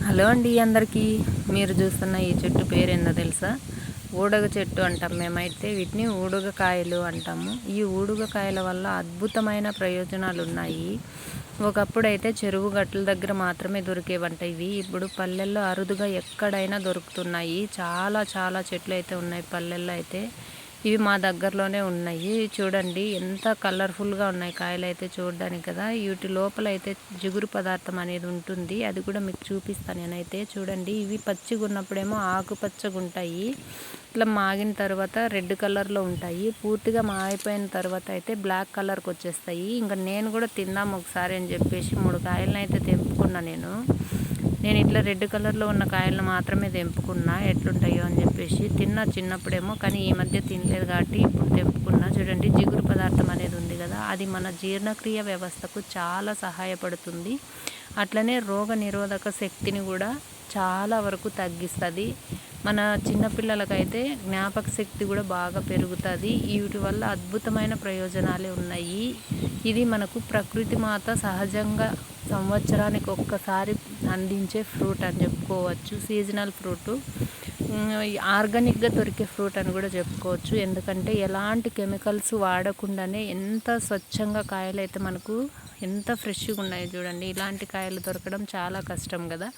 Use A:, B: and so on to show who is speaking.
A: Hello అండి అందరికీ. మీరు చూస్తున్న ఈ చెట్టు పేరు ఏందో తెలుసా? ఊడగ చెట్టు అంటాం మేమైతే. వీటిని ఊడుగ కాయలు అంటాము. ఈ ఊడుగ కాయల వల్ల అద్భుతమైన ప్రయోజనాలు ఉన్నాయి. ఒకప్పుడైతే చెరువు గట్ల దగ్గర మాత్రమే దొరికేవంట ఇవి. ఇప్పుడు పల్లెల్లో అరుదుగా ఎక్కడైనా దొరుకుతున్నాయి. చాలా చాలా చెట్లు అయితే ఉన్నాయి పల్లెల్లో అయితే. ఇవి మా దగ్గరలోనే ఉన్నాయి. చూడండి ఎంత కలర్ఫుల్గా ఉన్నాయి కాయలు అయితే చూడడానికి కదా. వీటి లోపల అయితే జిగురు పదార్థం అనేది ఉంటుంది. అది కూడా మీకు చూపిస్తాను నేనైతే. చూడండి, ఇవి పచ్చిగా ఉన్నప్పుడేమో ఆకుపచ్చగా ఉంటాయి. ఇట్లా మాగిన తర్వాత రెడ్ కలర్లో ఉంటాయి. పూర్తిగా మాగిపోయిన తర్వాత అయితే బ్లాక్ కలర్కి వచ్చేస్తాయి. ఇంకా నేను కూడా తిందాం ఒకసారి అని చెప్పేసి 3 కాయలను అయితే తెంపుకున్నా నేను ఇట్లా రెడ్ కలర్లో ఉన్న కాయలను మాత్రమే తెంపుకున్నా, ఎట్లుంటాయో అని చెప్పేసి. తిన్నా చిన్నప్పుడేమో, కానీ ఈ మధ్య తినలేదు కాబట్టి ఇప్పుడు తెంపుకున్నా. చూడండి, జిగురు పదార్థం అనేది ఉంది కదా, అది మన జీర్ణక్రియ వ్యవస్థకు చాలా సహాయపడుతుంది. అట్లనే రోగ నిరోధక శక్తిని కూడా చాలా వరకు తగ్గిస్తుంది. మన చిన్నపిల్లలకైతే జ్ఞాపక శక్తి కూడా బాగా పెరుగుతుంది. వీటి వల్ల అద్భుతమైన ప్రయోజనాలే ఉన్నాయి. ఇది మనకు ప్రకృతి మాత సహజంగా సంవత్సరానికి ఒక్కసారి అందించే ఫ్రూట్ అని చెప్పుకోవచ్చు. సీజనల్ ఫ్రూటు, ఆర్గానిక్గా దొరికే ఫ్రూట్ అని కూడా చెప్పుకోవచ్చు. ఎందుకంటే ఎలాంటి కెమికల్స్ వాడకుండానే ఎంత స్వచ్ఛంగా కాయలు అయితే మనకు ఎంత ఫ్రెష్గా ఉన్నాయి చూడండి. ఇలాంటి కాయలు దొరకడం చాలా కష్టం కదా.